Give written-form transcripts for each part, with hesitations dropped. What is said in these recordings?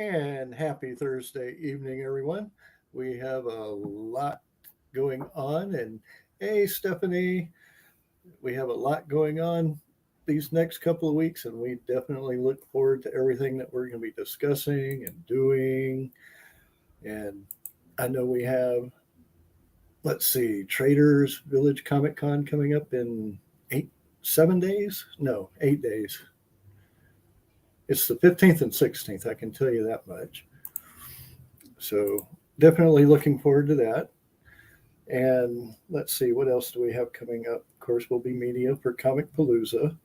And happy Thursday evening, everyone. We have a lot going on. And hey, Stephanie, we have a lot going on these next couple of weeks, and we definitely look forward to everything that we're going to be discussing and doing. And I know we have, let's see, Traders Village Comic Con coming up in 7 days? No, 8 days. It's the 15th and 16th, I can tell you that much. So definitely looking forward to that. And let's see, what else do we have coming up? Of course, we'll be media for Comic Palooza.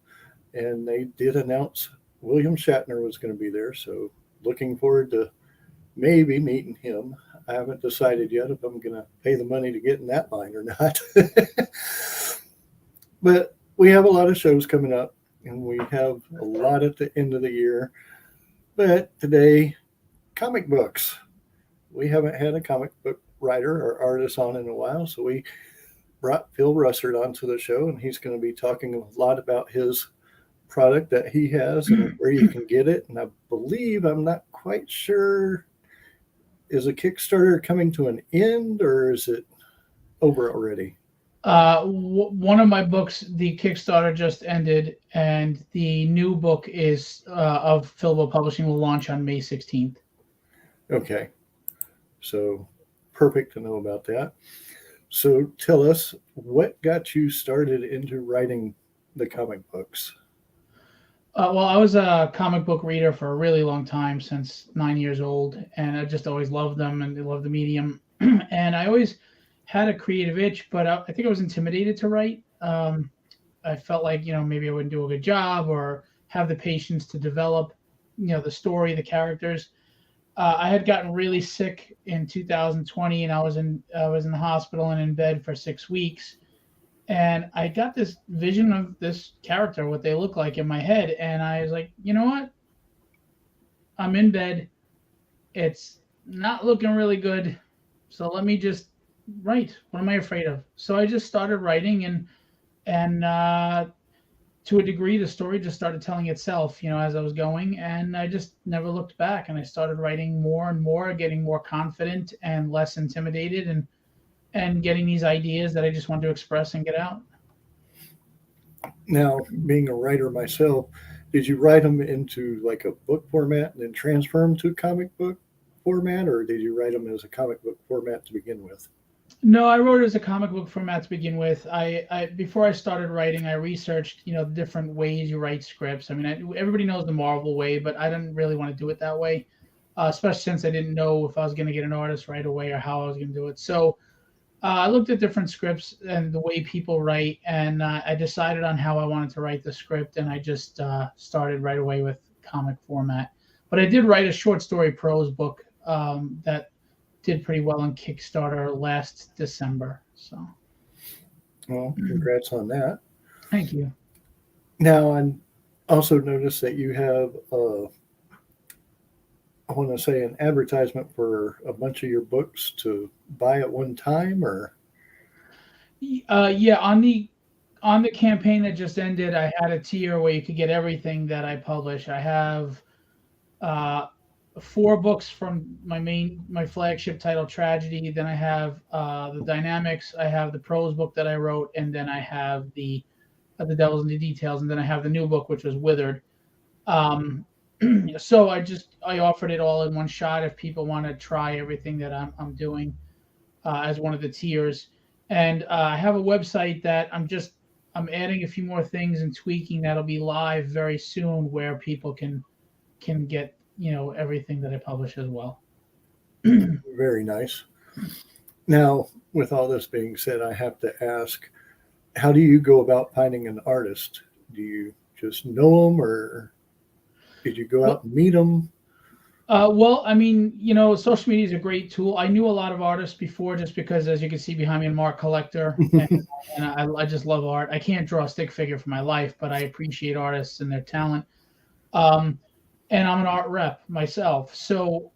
And they did announce William Shatner was going to be there. So looking forward to maybe meeting him. I haven't decided yet if I'm going to pay the money to get in that line or not. But we have a lot of shows coming up. And we have a lot at the end of the year. But today, comic books. We haven't had a comic book writer or artist on in a while, so we brought Phil Russert onto the show, and he's going to be talking a lot about his product that he has and where you can get it. And I believe, I'm not quite sure, is a Kickstarter coming to an end, or is it over already? One of my books, the Kickstarter just ended, and the new book is of Phillip Publishing will launch on May 16th. Okay. So perfect to know about that. So tell us, what got you started into writing the comic books? Well, I was a comic book reader for a really long time, since 9 years old, and I just always loved them and loved the medium. And I always had a creative itch, but I think I was intimidated to write. I felt like, maybe I wouldn't do a good job or have the patience to develop, the story, the characters. I had gotten really sick in 2020, and I was in the hospital and in bed for 6 weeks. And I got this vision of this character, what they look like in my head. And I was like, you know what? I'm in bed. It's not looking really good. So let me just write. What am I afraid of? So I just started writing, and to a degree, the story just started telling itself, as I was going, and I just never looked back. And I started writing more and more, getting more confident and less intimidated, and getting these ideas that I just wanted to express and get out. Now, being a writer myself, did you write them into like a book format and then transfer them to a comic book format, or did you write them as a comic book format to begin with? No, I wrote it as a comic book format to begin with. I before I started writing, I researched, the different ways you write scripts. I mean, everybody knows the Marvel way, but I didn't really want to do it that way, especially since I didn't know if I was going to get an artist right away or how I was going to do it. So I looked at different scripts and the way people write, and I decided on how I wanted to write the script, and I just started right away with comic format. But I did write a short story prose book that did pretty well on Kickstarter last December. So, well, congrats on that. Thank you. Now, I also noticed that you have, I want to say, an advertisement for a bunch of your books to buy at one time, or? Yeah, on the campaign that just ended, I had a tier where you could get everything that I publish. I have 4 books from my flagship title, Tragedy. Then I have the Dynamics. I have the prose book that I wrote, and then I have the Devils in the Details, and then I have the new book, which was Withered. So I offered it all in one shot if people want to try everything that I'm doing as one of the tiers. And I have a website that I'm adding a few more things and tweaking that'll be live very soon, where people can get everything that I publish as well. Very nice. Now, with all this being said, I have to ask, how do you go about finding an artist? Do you just know them, or did you go Well, out and meet them? well, I mean, social media is a great tool. I knew a lot of artists before, just because, as you can see behind me, I'm an art collector, and I just love art. I can't draw a stick figure for my life, but I appreciate artists and their talent. Um, and I'm an art rep myself, so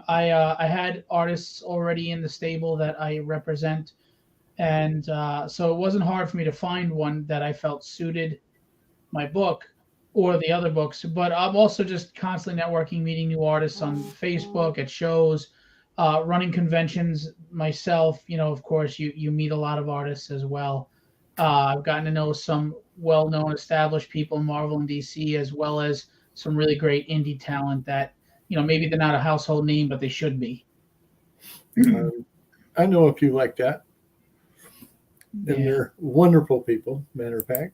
I had artists already in the stable that I represent, and so it wasn't hard for me to find one that I felt suited my book or the other books. But I'm also just constantly networking, meeting new artists on Facebook, at shows, running conventions myself. Of course, you meet a lot of artists as well. I've gotten to know some well-known, established people in Marvel and DC, as well as some really great indie talent that maybe they're not a household name, but they should be. Um, I know a few like that, and Yeah. they're wonderful people. Matter of fact,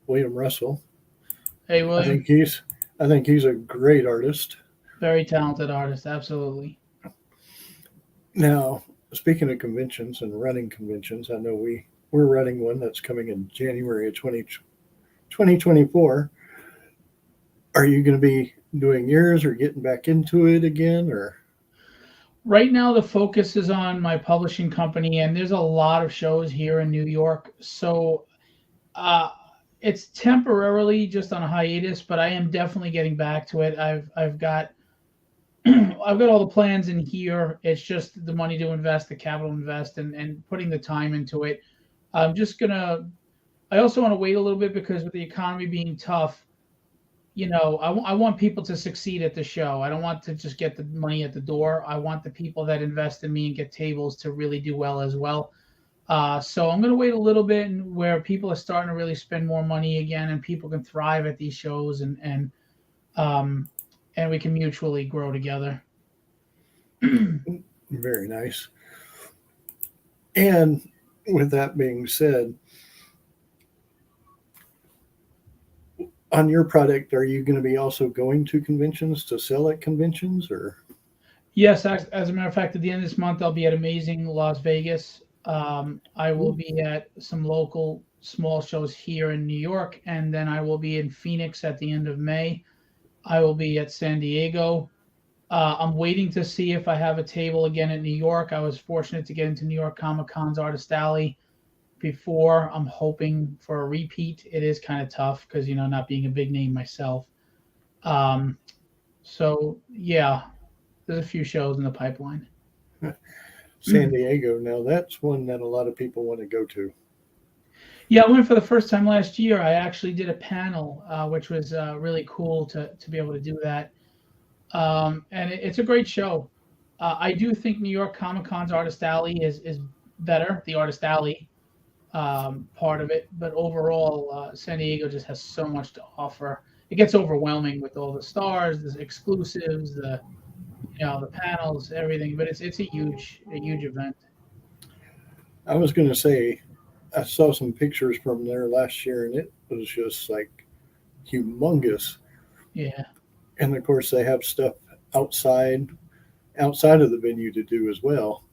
William Russell. Hey, I William. think he's I think he's a great artist. Very talented artist, absolutely. Now, speaking of conventions and running conventions, I know we're running one that's coming in January of 2024. Are you going to be doing yours or getting back into it again, or? Right now, the focus is on my publishing company, and there's a lot of shows here in New York. So uh, it's temporarily just on a hiatus, but I am definitely getting back to it. I've got I've got all the plans in here. It's just the money to invest, the capital invest, and putting the time into it. I'm just gonna. I also want to wait a little bit, because with the economy being tough, I want people to succeed at the show. I don't want to just get the money at the door. I want the people that invest in me and get tables to really do well as well. So I'm going to wait a little bit, where people are starting to really spend more money again, and people can thrive at these shows, um, and we can mutually grow together. Very nice. And with that being said, on your product, are you going to be also going to conventions to sell at conventions, or? Yes, as a matter of fact, at the end of this month, I'll be at Amazing Las Vegas. I will be at some local small shows here in New York, and then I will be in Phoenix at the end of May. I will be at San Diego. I'm waiting to see if I have a table again at New York. I was fortunate to get into New York Comic Con's Artist Alley before. I'm hoping for a repeat. It is kind of tough because, not being a big name myself. Um, so, yeah, there's a few shows in the pipeline. San Diego. Now that's one that a lot of people want to go to. Yeah, I went for the first time last year. I actually did a panel, which was really cool to be able to do that. And it's a great show. I do think New York Comic Con's Artist Alley is better, the Artist Alley part of it. But overall, San Diego just has so much to offer. It gets overwhelming with all the stars, the exclusives, the panels, everything. But it's a huge event. I was going to say, I saw some pictures from there last year, and it was just like humongous. Yeah. And of course, they have stuff outside outside of the venue to do as well.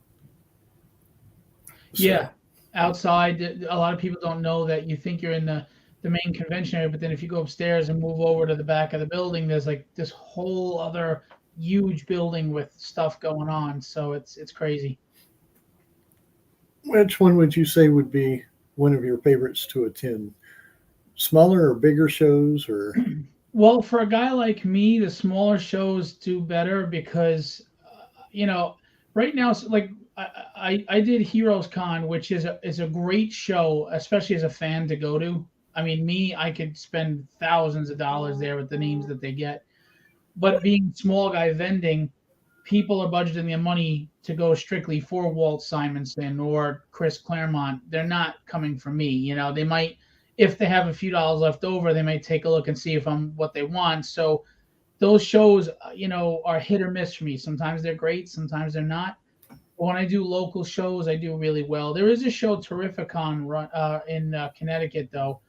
So, Yeah, outside, a lot of people don't know that. You think you're in the main convention area, but then if you go upstairs and move over to the back of the building, there's like this whole other huge building with stuff going on. So it's crazy. which one would you say would be one of your favorites to attend? Smaller or bigger shows, or? Well, for a guy like me, the smaller shows do better because, right now, like I did Heroes Con, which is a great show, especially as a fan to go to. I mean, I could spend thousands of dollars there with the names that they get. But being small guy vending, people are budgeting their money to go strictly for Walt Simonson or Chris Claremont. They're not coming for me. They might, if they have a few dollars left over, they might take a look and see if I'm what they want. So those shows, are hit or miss for me. Sometimes they're great, sometimes they're not. When I do local shows, I do really well. There is a show, Terrificon, in Connecticut, though,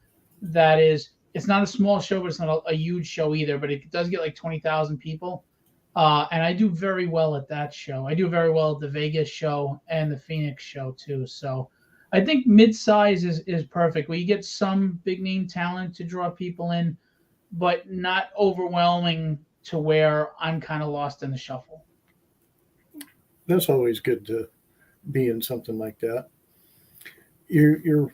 that is, it's not a small show, but it's not a huge show either, but it does get like 20,000 people. And I do very well at that show. I do very well at the Vegas show and the Phoenix show too. So I think mid-size is perfect. Where you get some big name talent to draw people in, but not overwhelming to where I'm kind of lost in the shuffle. That's always good to be in something like that. You're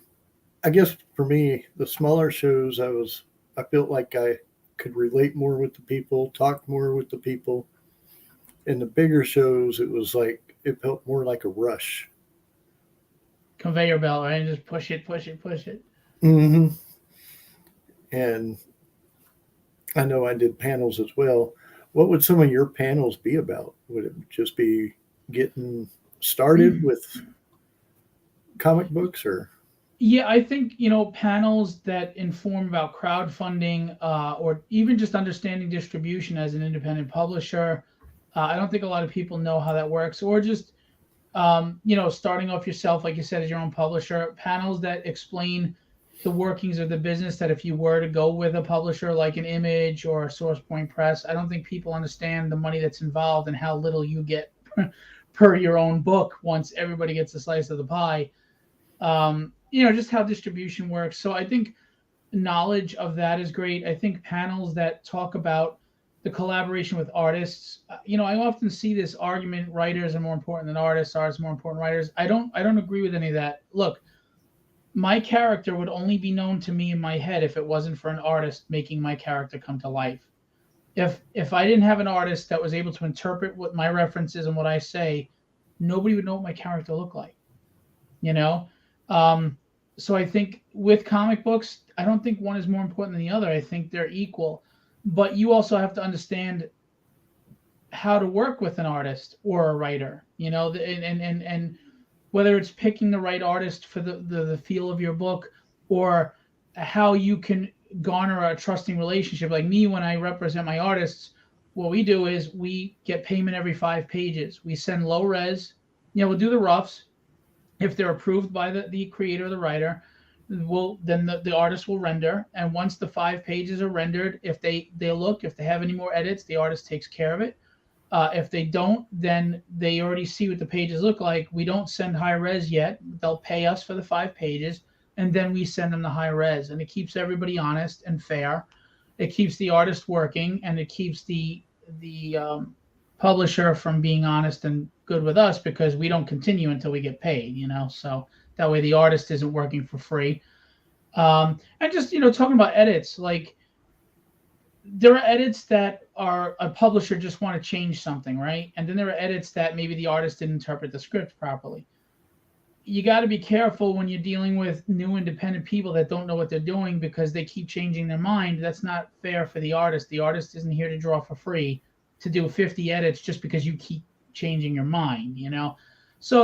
I guess for me, the smaller shows, I felt like I could relate more with the people, talk more with the people. In the bigger shows, it was like it felt more like a rush. Conveyor belt, right? Just push it, push it, push it. Hmm. And I know I did panels as well. What would some of your panels be about? Would it just be getting started with comic books, or? Yeah, I think, panels that inform about crowdfunding, or even just understanding distribution as an independent publisher. I don't think a lot of people know how that works, or just starting off yourself, like you said, as your own publisher. Panels that explain the workings of the business. That if you were to go with a publisher like an Image or a Source Point Press, I don't think people understand the money that's involved and how little you get per your own book once everybody gets a slice of the pie. Just how distribution works. So I think knowledge of that is great. I think panels that talk about the collaboration with artists. I often see this argument: writers are more important than artists, artists are more important than writers. I don't agree with any of that. Look, my character would only be known to me in my head if it wasn't for an artist making my character come to life. If I didn't have an artist that was able to interpret what my references and what I say, nobody would know what my character looked like. you know so I think with comic books, I don't think one is more important than the other. I think they're equal, but you also have to understand how to work with an artist or a writer, and whether it's picking the right artist for the feel of your book, or how you can garner a trusting relationship. Like me, when I represent my artists, what we do is we get payment every 5 pages. We send low res, we'll do the roughs. If they're approved by the creator or the writer, then the artist will render. And once the 5 pages are rendered, if they have any more edits, the artist takes care of it. If they don't, then they already see what the pages look like. We don't send high res yet. They'll pay us for the 5 pages, and then we send them the high res. And it keeps everybody honest and fair. It keeps the artist working, and it keeps the publisher from being honest and good with us, because we don't continue until we get paid. So that way the artist isn't working for free. And just talking about edits, like, there are edits that are a publisher just want to change something, right? And then there are edits that maybe the artist didn't interpret the script properly. You got to be careful when you're dealing with new independent people that don't know what they're doing, because they keep changing their mind. That's not fair for the artist. The artist isn't here to draw for free to do 50 edits just because you keep changing your mind. So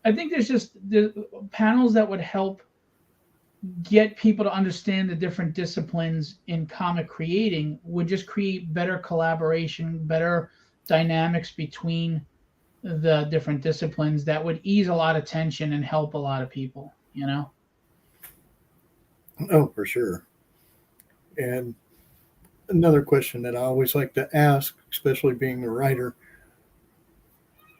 I think there's just the panels that would help get people to understand the different disciplines in comic creating, would just create better collaboration, better dynamics between the different disciplines, that would ease a lot of tension and help a lot of people. Oh, for sure. And another question that I always like to ask, especially being a writer,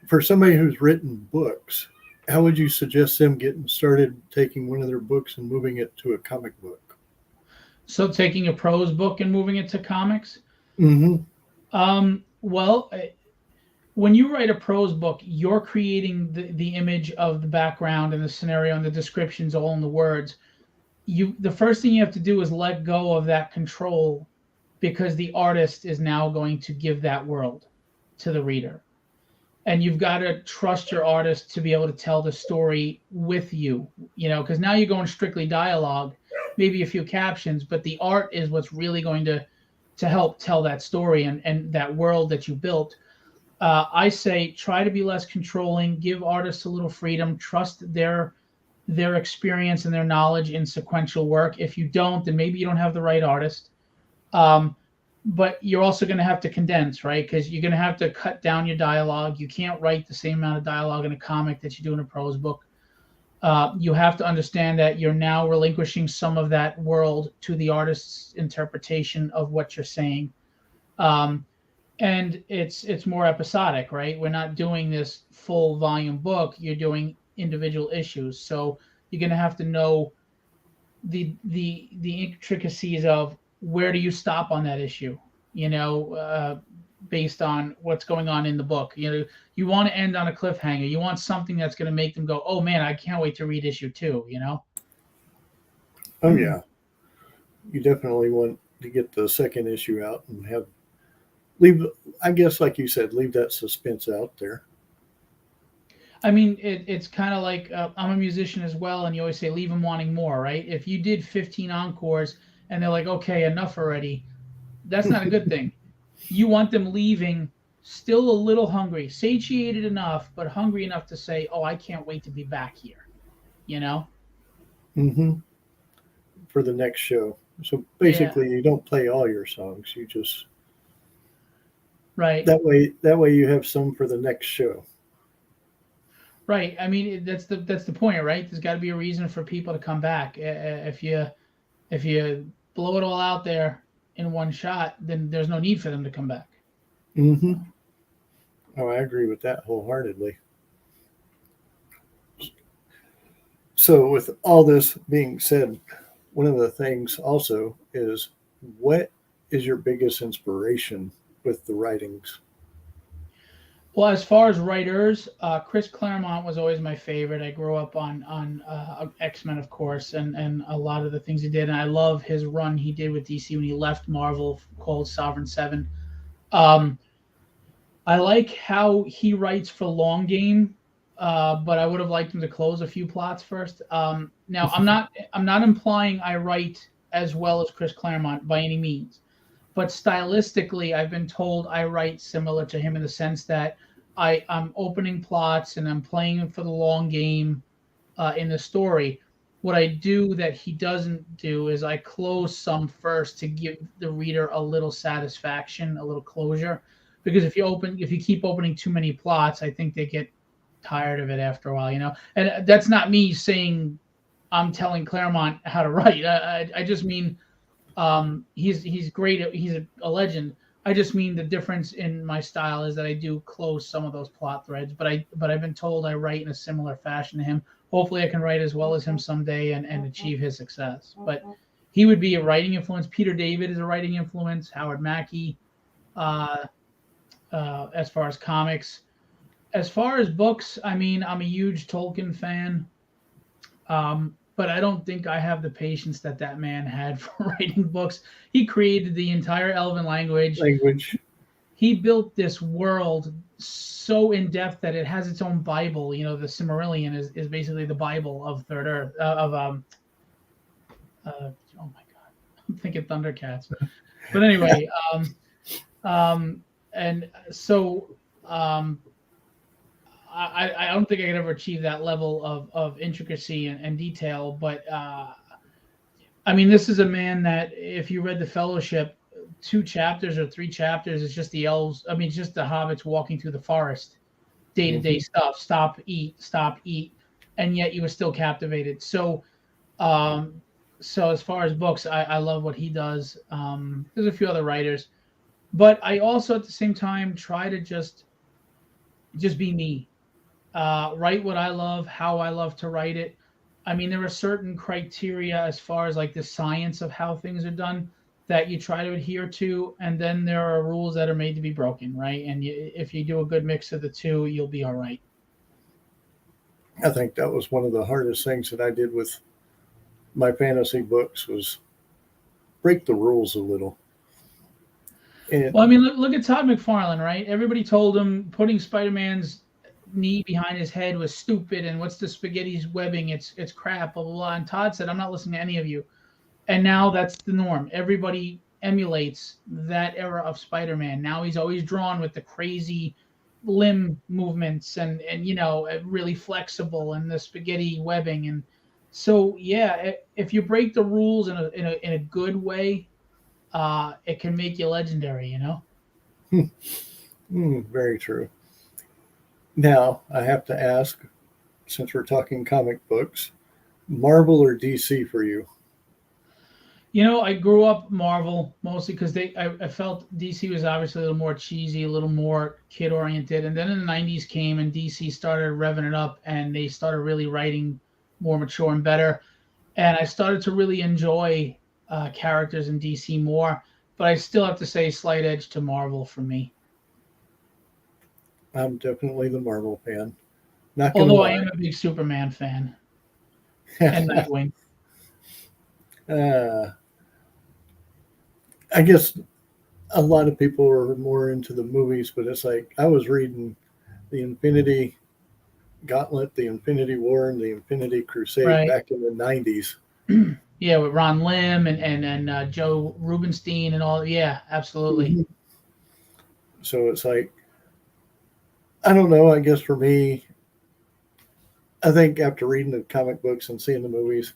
for somebody who's written books, how would you suggest them getting started taking one of their books and moving it to a comic book? So taking a prose book and moving it to comics? Mm-hmm. Well, when you write a prose book, you're creating the image of the background and the scenario and the descriptions all in the words. The first thing you have to do is let go of that control, because the artist is now going to give that world to the reader. And you've got to trust your artist to be able to tell the story with you, because now you're going strictly dialogue, maybe a few captions, but the art is what's really going to help tell that story and that world that you built. I say try to be less controlling, give artists a little freedom, trust their experience and their knowledge in sequential work. If you don't, then maybe you don't have the right artist. but you're also going to have to condense, right? Because you're going to have to cut down your dialogue. You can't write the same amount of dialogue in a comic that you do in a prose book. You have to understand that you're now relinquishing some of that world to the artist's interpretation of what you're saying. Um, and it's more episodic, right? We're not doing this full volume book. You're doing individual issues, so you're going to have to know the intricacies of where do you stop on that issue, you know, based on what's going on in the book. You know, you want to end on a cliffhanger. You want something that's going to make them go, "Oh man, I can't wait to read issue 2." You know. Oh yeah, you definitely want to get the second issue out and have leave. I guess, like you said, leave that suspense out there. I mean, it's kind of like I'm a musician as well, and you always say leave them wanting more, right? If you did 15 encores and they're like, okay, enough already, that's not a good thing. You want them leaving still a little hungry, satiated enough, but hungry enough to say, oh, I can't wait to be back here, you know? Hmm. For the next show. So Yeah, basically, you don't play all your songs. You just right. that way you have some for the next show. Right. I mean, that's the point, right? There's got to be a reason for people to come back. If you blow it all out there in one shot, then there's no need for them to come back. Hmm. So. Oh, I agree with that wholeheartedly. So, with all this being said, one of the things also is what is your biggest inspiration with the writings? Well, as far as writers, Chris Claremont was always my favorite. I grew up on X Men, of course, and a lot of the things he did, and I love his run he did with DC when he left Marvel, called Sovereign Seven. Um, I like how he writes for long game, but I would have liked him to close a few plots first. Now, I'm not implying I write as well as Chris Claremont by any means, but stylistically, I've been told I write similar to him in the sense that I'm opening plots and I'm playing for the long game in the story. What I do that he doesn't do is I close some first to give the reader a little satisfaction, a little closure. Because if you keep opening too many plots, I think they get tired of it after a while, you know. And that's not me saying I'm telling Claremont how to write. I just mean he's great. He's a legend. I just mean the difference in my style is that I do close some of those plot threads, but I've been told I write in a similar fashion to him. Hopefully, I can write as well as him someday and achieve his success. But he would be a writing influence. Peter David is a writing influence. Howard Mackey, uh, as far as comics, as far as books, I mean, I'm a huge Tolkien fan. But I don't think I have the patience that that man had for writing books. He created the entire Elven language. Language. He built this world so in depth that it has its own Bible. You know, the Silmarillion is basically the Bible of Third Earth. Oh my God, I'm thinking Thundercats. But anyway, and so I don't think I could ever achieve that level of intricacy and detail. But I mean, this is a man that if you read the Fellowship, 2 chapters or 3 chapters, it's just the elves. I mean, it's just the hobbits walking through the forest, day to day Hmm. stuff. Stop, eat, and yet you were still captivated. Um, so as far as books, I love what he does. There's a few other writers, but I also at the same time try to just be me, write what I love, how I love to write it. I mean, there are certain criteria as far as like the science of how things are done that you try to adhere to, and then there are rules that are made to be broken, right? And if you do a good mix of the two, you'll be all right. I think that was one of the hardest things that I did with my fantasy books was break the rules a little. And Well, I mean, look at Todd McFarlane, right? Everybody told him putting Spider-Man's knee behind his head was stupid, and what's the spaghetti's webbing? It's crap, blah blah blah. And Todd said, "I'm not listening to any of you." And now that's the norm. Everybody emulates that era of Spider-Man. Now he's always drawn with the crazy limb movements and you know really flexible and the spaghetti webbing and so yeah. If you break the rules in a good way, it can make you legendary, you know? Very true. Now, I have to ask, since we're talking comic books, Marvel or DC for you? You know, I grew up Marvel mostly because I felt DC was obviously a little more cheesy, a little more kid oriented. And then in the 90s came and DC started revving it up and they started really writing more mature and better. And I started to really enjoy characters in DC more. But I still have to say, slight edge to Marvel for me. I'm definitely the Marvel fan. Not gonna Although I lie. am a big Superman fan and Nightwing. uh, I guess a lot of people are more into the movies, but it's like I was reading the Infinity Gauntlet, the Infinity War, and the Infinity Crusade Right. back in the 90s. Yeah, with Ron Lim and Joe Rubenstein and all. Yeah, absolutely. Mhm. So it's like, I don't know. I guess for me, I think after reading the comic books and seeing the movies,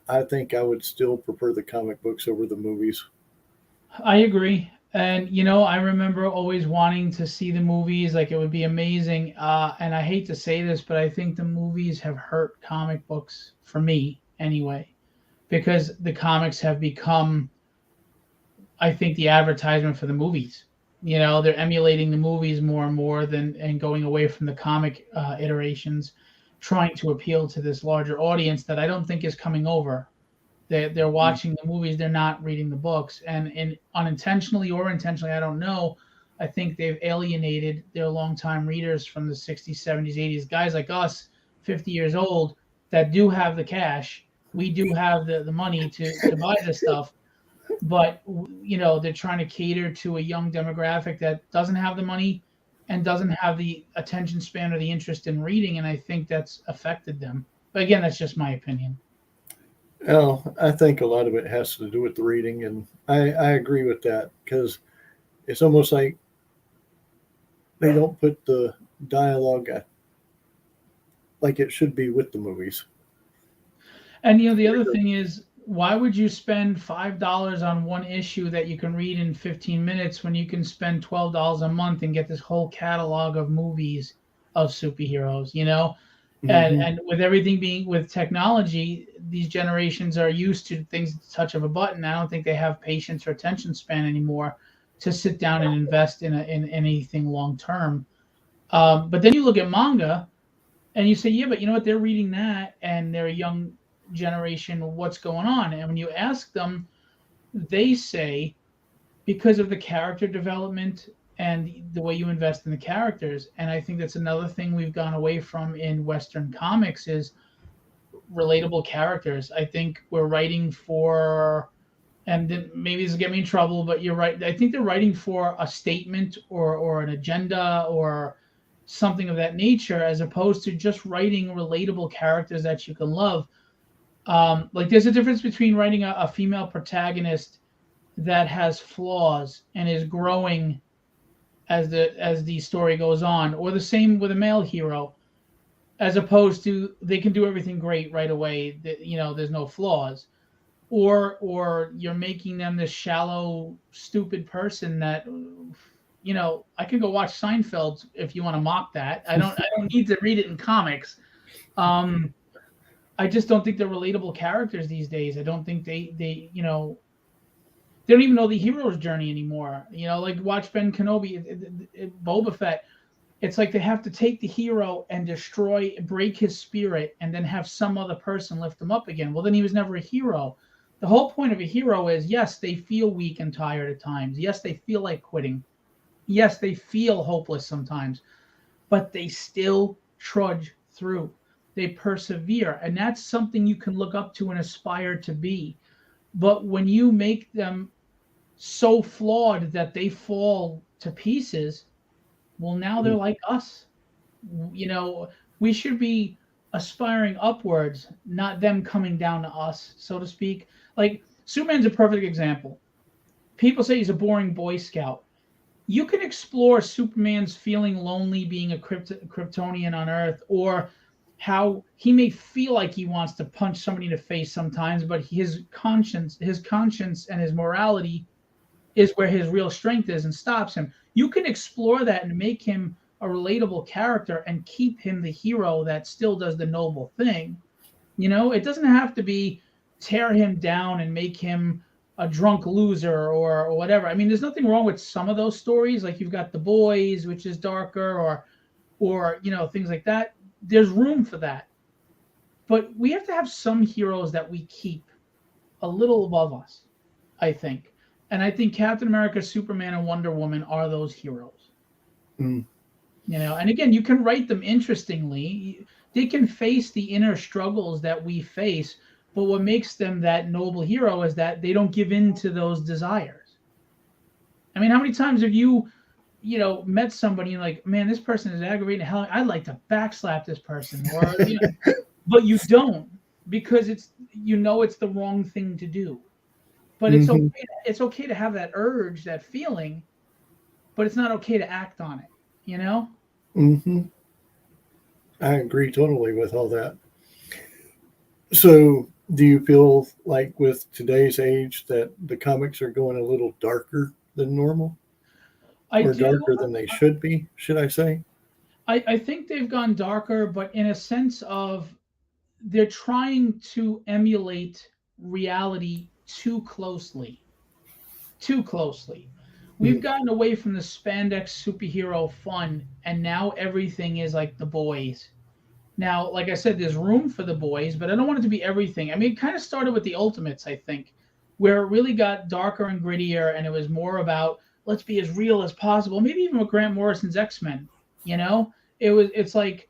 I think I would still prefer the comic books over the movies. I agree. And you know, I remember always wanting to see the movies, like it would be amazing. And I hate to say this, but I think the movies have hurt comic books for me anyway, because the comics have become, I think, the advertisement for the movies. You know, they're emulating the movies more and more than and going away from the comic iterations, trying to appeal to this larger audience that I don't think is coming over. They're watching the movies, they're not reading the books, and unintentionally or intentionally, I don't know. I think they've alienated their longtime readers from the 60s, 70s, 80s, guys like us, 50 years old, that do have the cash. We do have the money to buy this stuff, but you know they're trying to cater to a young demographic that doesn't have the money and doesn't have the attention span or the interest in reading, and I think that's affected them. But again, that's just my opinion. Well, I think a lot of it has to do with the reading, and I agree with that because it's almost like they don't put the dialogue like it should be with the movies. And you know, the other thing is, why would you spend $5 on one issue that you can read in 15 minutes when you can spend $12 a month and get this whole catalog of movies of superheroes? You know, Hmm. and with everything being with technology, these generations are used to things at the touch of a button. I don't think they have patience or attention span anymore to sit down and invest in anything long term. But then you look at manga and you say, yeah, but you know what? They're reading that and they're a young generation. What's going on? And when you ask them, they say because of the character development and the way you invest in the characters. And I think that's another thing we've gone away from in Western comics is relatable characters. I think we're writing for, and then maybe this will get me in trouble, but you're right. I think they're writing for a statement or an agenda or something of that nature, as opposed to just writing relatable characters that you can love. Like there's a difference between writing a female protagonist that has flaws and is growing as the story goes on, or the same with a male hero, as opposed to they can do everything great right away. That you know, there's no flaws, or you're making them this shallow, stupid person that you know. I could go watch Seinfeld if you want to mock that. I don't need to read it in comics. Um, I just don't think they're relatable characters these days. I don't think they you know they don't even know the hero's journey anymore. You know, like watch Ben Kenobi, Boba Fett. It's like they have to take the hero and destroy, break his spirit, and then have some other person lift him up again. Well, then he was never a hero. The whole point of a hero is yes, they feel weak and tired at times. Yes, they feel like quitting. Yes, they feel hopeless sometimes, but they still trudge through. They persevere. And that's something you can look up to and aspire to be. But when you make them so flawed that they fall to pieces, well, now they're like us. You know, we should be aspiring upwards, not them coming down to us, so to speak. Like Superman's a perfect example. People say he's a boring Boy Scout. You can explore Superman's feeling lonely being a Kryptonian on Earth, or how he may feel like he wants to punch somebody in the face sometimes, but his conscience and his morality is where his real strength is and stops him. You can explore that and make him a relatable character and keep him the hero that still does the noble thing. It doesn't have to be tear him down and make him a drunk loser or whatever. I mean, there's nothing wrong with some of those stories. Like you've got The Boys, which is darker, or things like that. There's room for that. But we have to have some heroes that we keep a little above us, I think. And I think Captain America, Superman, and Wonder Woman are those heroes. Mm. And again, you can write them interestingly. They can face the inner struggles that we face, but what makes them that noble hero is that they don't give in to those desires. I mean, how many times have you met somebody and like, man, this person is aggravating hell. I'd like to backslap this person, or but you don't, because it's the wrong thing to do. But it's okay. It's okay to have that urge, that feeling, but it's not okay to act on it. Mm-hmm. I agree totally with all that. So, do you feel like with today's age that the comics are going a little darker than normal, I or do. darker than they should be? Should I say? I think they've gone darker, but in a sense of they're trying to emulate reality too closely. Too closely. We've Mm. gotten away from the spandex superhero fun, and now everything is like The Boys. Now, like I said, there's room for The Boys, but I don't want it to be everything. I mean, it kind of started with the Ultimates, I think, where it really got darker and grittier, and it was more about let's be as real as possible. Maybe even with Grant Morrison's X-Men, it's like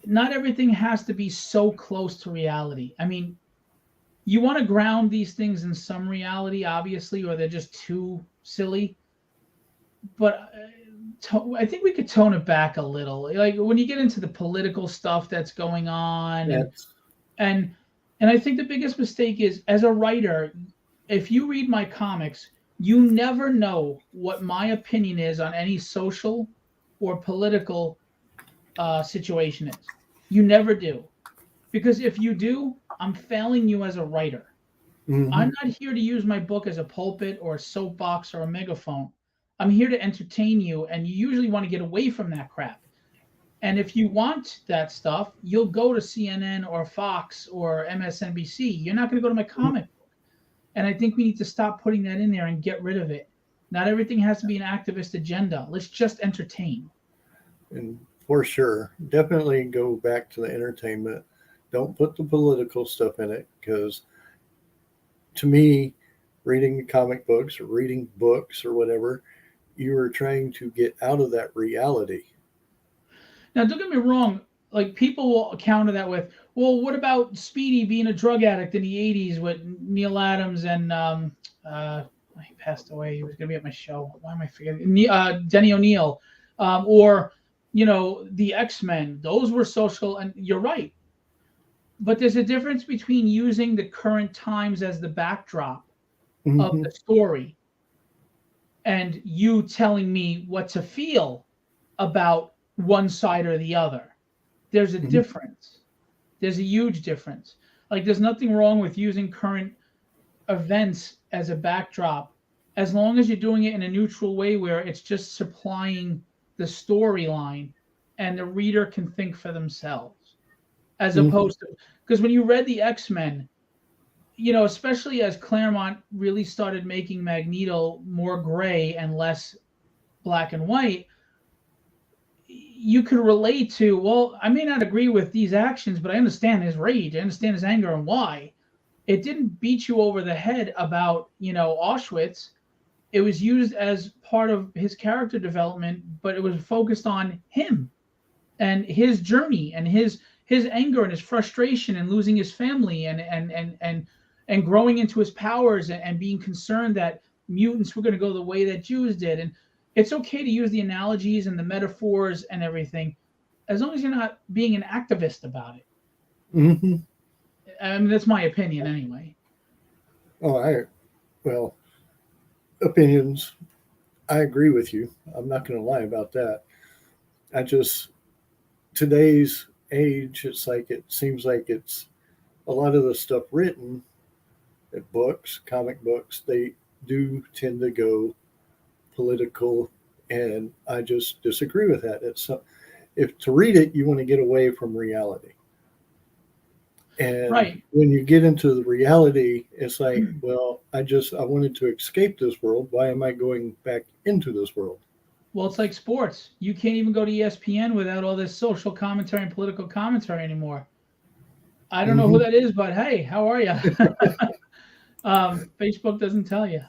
not everything has to be so close to reality. I mean, you want to ground these things in some reality, obviously, or they're just too silly. But I think we could tone it back a little. Like when you get into the political stuff that's going on, and That's and and I think the biggest mistake is as a writer, if you read my comics, you never know what my opinion is on any social or political situation is. You never do. Because if you do, I'm failing you as a writer. mm-hmm. I'm not here to use my book as a pulpit or a soapbox or a megaphone. I'm here to entertain you, and you usually want to get away from that crap. And if you want that stuff, you'll go to CNN or Fox or MSNBC. You're not going to go to my comic book. And I think we need to stop putting that in there and get rid of it. Not everything has to be an activist agenda. Let's just entertain. And for sure, definitely go back to the entertainment. Don't put the political stuff in it, because to me, reading comic books or reading books or whatever, you are trying to get out of that reality. Now, don't get me wrong. Like people will counter that with, well, what about Speedy being a drug addict in the '80s with Neil Adams and he passed away. He was going to be at my show. Why am I forgetting? Denny O'Neil, or the X-Men. Those were social, and you're right. But there's a difference between using the current times as the backdrop of Mm-hmm. the story and you telling me what to feel about one side or the other. There's a Mm-hmm. difference. There's a huge difference. Like there's nothing wrong with using current events as a backdrop as long as you're doing it in a neutral way where it's just supplying the storyline and the reader can think for themselves, as Mm-hmm. opposed to, because when you read the X-Men, especially as Claremont really started making Magneto more gray and less black and white, you could relate to, well, I may not agree with these actions, but I understand his rage, I understand his anger and why. It didn't beat you over the head about, Auschwitz. It was used as part of his character development, but it was focused on him and his journey and his anger and his frustration and losing his family and growing into his powers and being concerned that mutants were going to go the way that Jews did. And it's okay to use the analogies and the metaphors and everything, as long as you're not being an activist about it. Mm-hmm. I mean, that's my opinion anyway. Oh, well, opinions. I agree with you. I'm not going to lie about that. I just, today's age, it's like it seems like it's a lot of the stuff written, books, comic books, they do tend to go political, and I just disagree with that. It's if to read it, you want to get away from reality. And Right. when you get into the reality, it's like, well, I wanted to escape this world. Why am I going back into this world? Well, it's like sports. You can't even go to ESPN without all this social commentary and political commentary anymore. I don't know who Hmm. that is, but hey, how are you? Facebook doesn't tell you.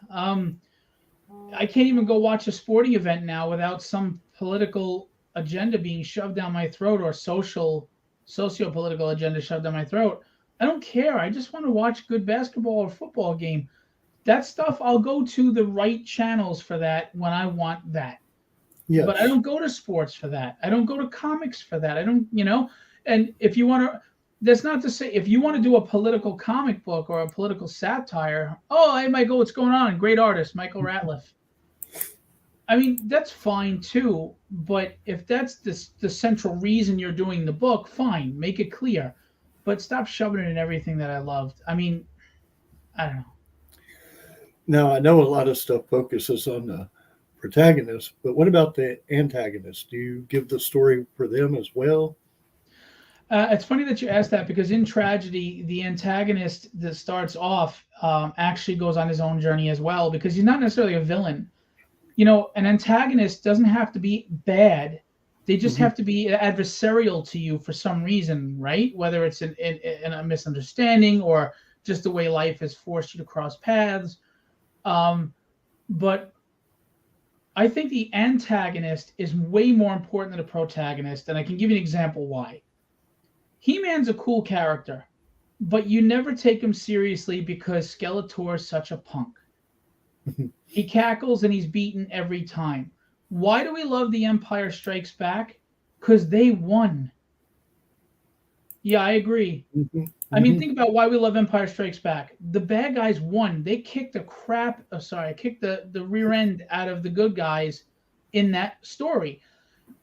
I can't even go watch a sporting event now without some political agenda being shoved down my throat or socio-political agenda shoved down my throat. I don't care. I just want to watch good basketball or football game. That stuff, I'll go to the right channels for that when I want that. But I Yes. don't go to sports for that. I don't go to comics for that. I don't. And if you want to, that's not to say if you want to do a political comic book or a political satire, oh, I might go, what's going on? Great artist, Michael Ratliff. I mean, that's fine too. But if that's the central reason you're doing the book, fine, make it clear. But stop shoving it in everything that I loved. I mean, I don't know. Now, I know a lot of stuff focuses on the protagonist, but what about the antagonist? Do you give the story for them as well? It's funny that you asked that because in tragedy, the antagonist that starts off actually goes on his own journey as well because he's not necessarily a villain. An antagonist doesn't have to be bad. They just Hmm. have to be adversarial to you for some reason, right? Whether it's in a misunderstanding or just the way life has forced you to cross paths. Um, but I think the antagonist is way more important than the protagonist, and I can give you an example why. He-Man's a cool character, but you never take him seriously because Skeletor's such a punk. He cackles and he's beaten every time. Why do we love The Empire Strikes Back? Because they won. Yeah, I agree. Hmm. I mean, Hmm. think about why we love Empire Strikes Back. The bad guys won. They kicked kicked the rear end out of the good guys in that story.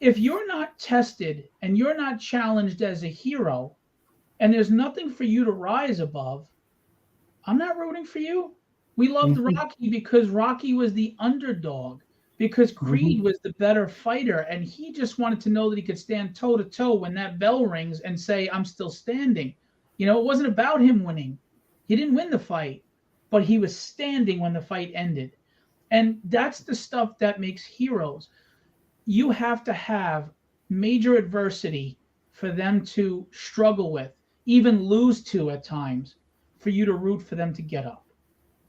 If you're not tested and you're not challenged as a hero, and there's nothing for you to rise above, I'm not rooting for you. We loved Hmm. Rocky because Rocky was the underdog, because Hmm. Creed was the better fighter, and he just wanted to know that he could stand toe to toe when that bell rings and say, I'm still standing. It wasn't about him winning. He didn't win the fight, but he was standing when the fight ended. And that's the stuff that makes heroes. You have to have major adversity for them to struggle with, even lose to at times, for you to root for them to get up.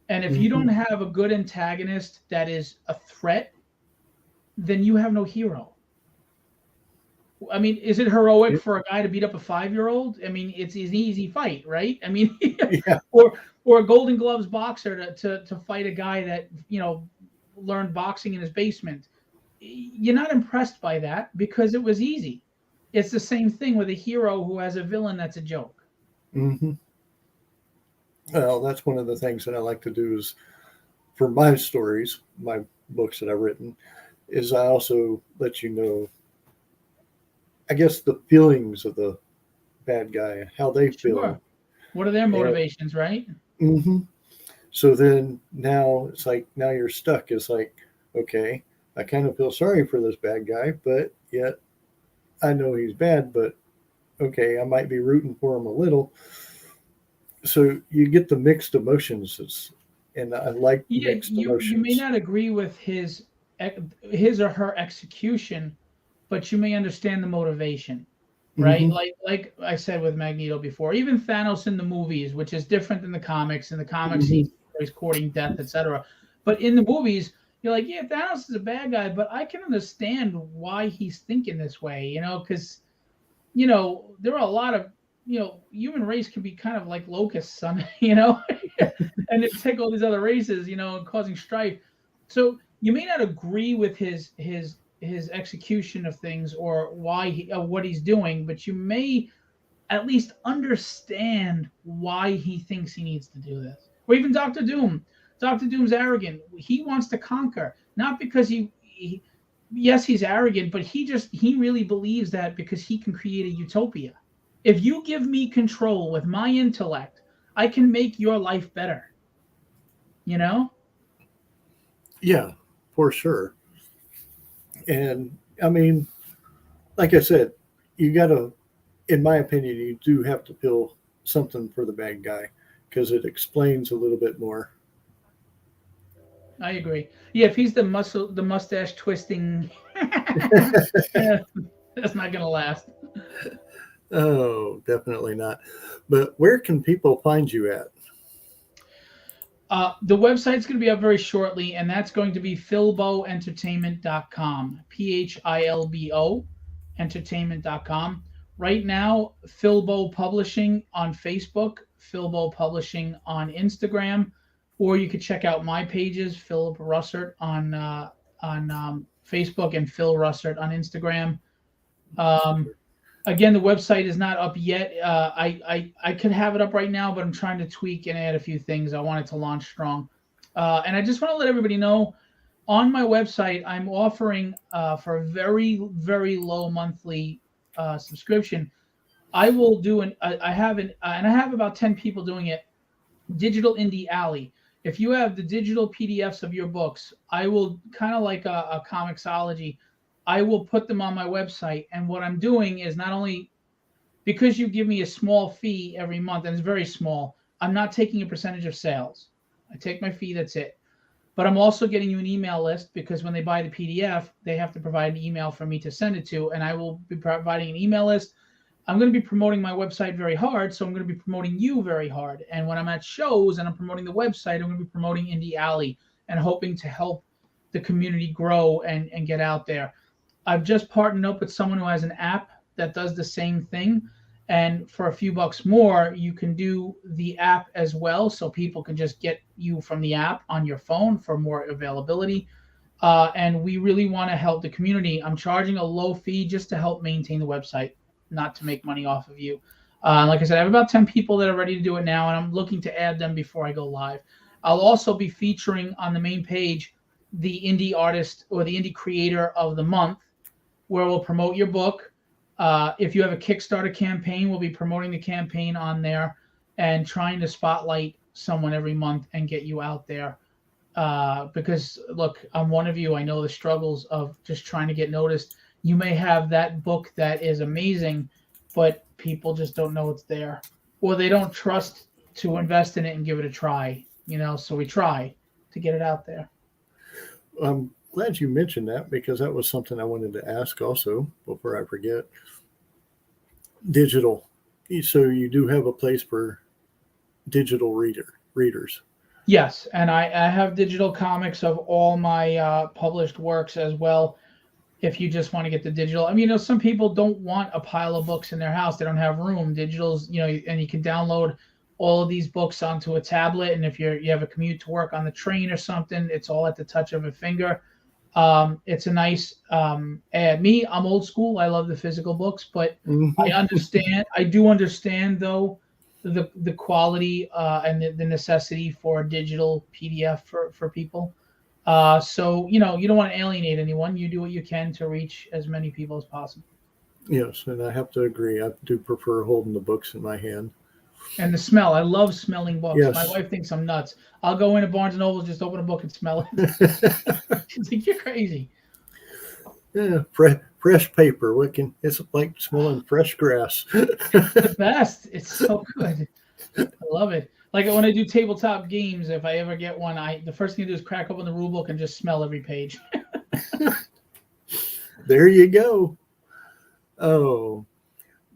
And if you don't Hmm. have a good antagonist that is a threat, then you have no hero. I mean, is it heroic for a guy to beat up a 5-year-old? I mean, it's an easy fight, right? I mean, Yeah. or a Golden Gloves boxer to fight a guy that learned boxing in his basement. You're not impressed by that because it was easy. It's the same thing with a hero who has a villain that's a joke. Hmm. Well, that's one of the things that I like to do is for my stories, my books that I've written, is I also let you know, I guess, the feelings of the bad guy, how they feel. Sure. What are their And motivations, right? hmm so then now it's like, now you're stuck. It's like, okay, I kind of feel sorry for this bad guy, but yet I know he's bad, but okay, I might be rooting for him a little. So you get the mixed emotions, and I like Yeah, mixed you may emotions. not agree with his or her execution, but you may understand the motivation, right? Hmm. Like I said with Magneto before, even Thanos in the movies, which is different than the comics. In the comics, Hmm. he's courting death, etc. But in the movies, you're like, yeah, Thanos is a bad guy, but I can understand why he's thinking this way, because there are a lot of human race can be kind of like locusts on and they take all these other races, causing strife. So you may not agree with his execution of things or why what he's doing, but you may at least understand why he thinks he needs to do this. Or even Doctor Doom. Doctor Doom's arrogant. He wants to conquer, not because he yes, he's arrogant, but he really believes that because he can create a utopia. If you give me control with my intellect, I can make your life better, you know? Yeah, for sure. And I mean, like I said, you got to, in my opinion, you do have to peel something for the bad guy because it explains a little bit more. I agree. Yeah, if he's the mustache twisting, that's not gonna last. Oh, definitely not. But where can people find you at? The website's going to be up very shortly, and that's going to be philboentertainment.com. Philbo entertainment.com. Right now, Philbo Publishing on Facebook, Philbo Publishing on Instagram, or you could check out my pages, Philip Russert on Facebook and Phil Russert on Instagram. Um, Again, the website is not up yet. I could have it up right now, but I'm trying to tweak and add a few things. I want it to launch strong, and I just want to let everybody know on my website I'm offering for a very low monthly subscription. I will do I have and I have about 10 people doing it. Digital Indie Alley. If you have the digital PDFs of your books, I will kind of like a comicsology. I will put them on my website, and what I'm doing is not only because you give me a small fee every month, and it's very small, I'm not taking a percentage of sales. I take my fee, that's it. But I'm also getting you an email list because when they buy the PDF, they have to provide an email for me to send it to, and I will be providing an email list. I'm going to be promoting my website very hard, so I'm going to be promoting you very hard. And when I'm at shows and I'm promoting the website, I'm going to be promoting Indie Alley and hoping to help the community grow and get out there. I've just partnered up with someone who has an app that does the same thing. And for a few bucks more, you can do the app as well. So people can just get you from the app on your phone for more availability. And we really want to help the community. I'm charging a low fee just to help maintain the website, not to make money off of you. Like I said, I have about 10 people that are ready to do it now, and I'm looking to add them before I go live. I'll also be featuring on the main page the indie artist or the indie creator of the month, where we'll promote your book. If you have a Kickstarter campaign, we'll be promoting the campaign on there and trying to spotlight someone every month and get you out there. Because look, I'm one of you. I know the struggles of just trying to get noticed. You may have that book that is amazing, but people just don't know it's there, or they don't trust to invest in it and give it a try. So we try to get it out there. I'm glad you mentioned that because that was something I wanted to ask also before I forget. Digital. So you do have a place for digital readers. Yes, and I have digital comics of all my published works as well. If you just want to get the digital, I mean, some people don't want a pile of books in their house; they don't have room. Digital's, and you can download all of these books onto a tablet, and if you have a commute to work on the train or something, it's all at the touch of a finger. It's a nice add. Me, I'm old school. I love the physical books, but I Mm-hmm. understand. I do understand though the quality and the necessity for a digital PDF for people. So you don't want to alienate anyone. You do what you can to reach as many people as possible. Yes, and I have to agree. I do prefer holding the books in my hand. And the smell, I love smelling books. My Yes. wife thinks I'm nuts. I'll go into Barnes and Noble, just open a book and smell it. She's like, "You're crazy." Yeah, fresh paper. It's like smelling fresh grass. It's the best. It's so good. I love it. Like when I do tabletop games, if I ever get one, the first thing I do is crack open the rule book and just smell every page. There you go. Oh,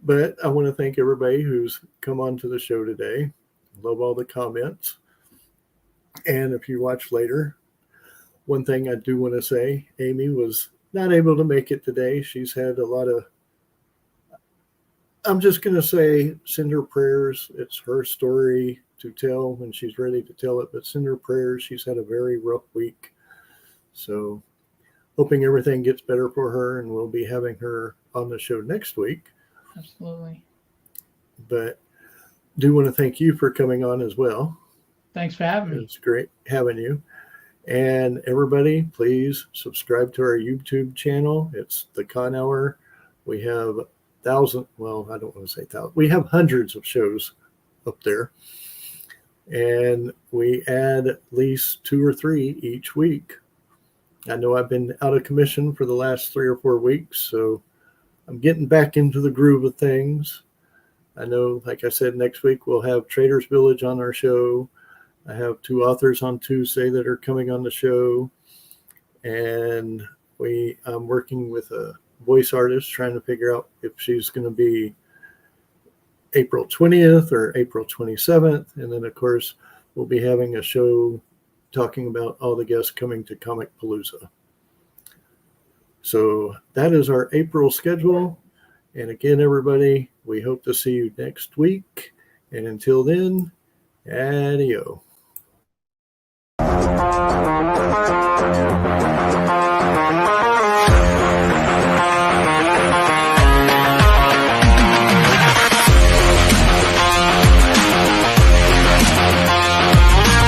but I want to thank everybody who's come on to the show today. Love all the comments. And if you watch later, one thing I do want to say, Amy was not able to make it today. She's had a lot of, I'm just going to say, send her prayers. It's her story to tell when she's ready to tell it, but send her prayers. She's had a very rough week. So, hoping everything gets better for her, and we'll be having her on the show next week. Absolutely. But do want to thank you for coming on as well. Thanks for having me. It's great having you. And everybody, please subscribe to our YouTube channel. It's the Con Hour. We have well, I don't want to say thousand. We have hundreds of shows up there. And we add at least 2 or 3 each week. I know I've been out of commission for the last 3 or 4 weeks, so I'm getting back into the groove of things. I know, like I said, next week we'll have Traders Village on our show. I have 2 authors on Tuesday that are coming on the show, and I'm working with a voice artist trying to figure out if she's going to be April 20th or April 27th. And then, of course, we'll be having a show talking about all the guests coming to Comic Palooza. So that is our April schedule. And again, everybody, we hope to see you next week. And until then, adios.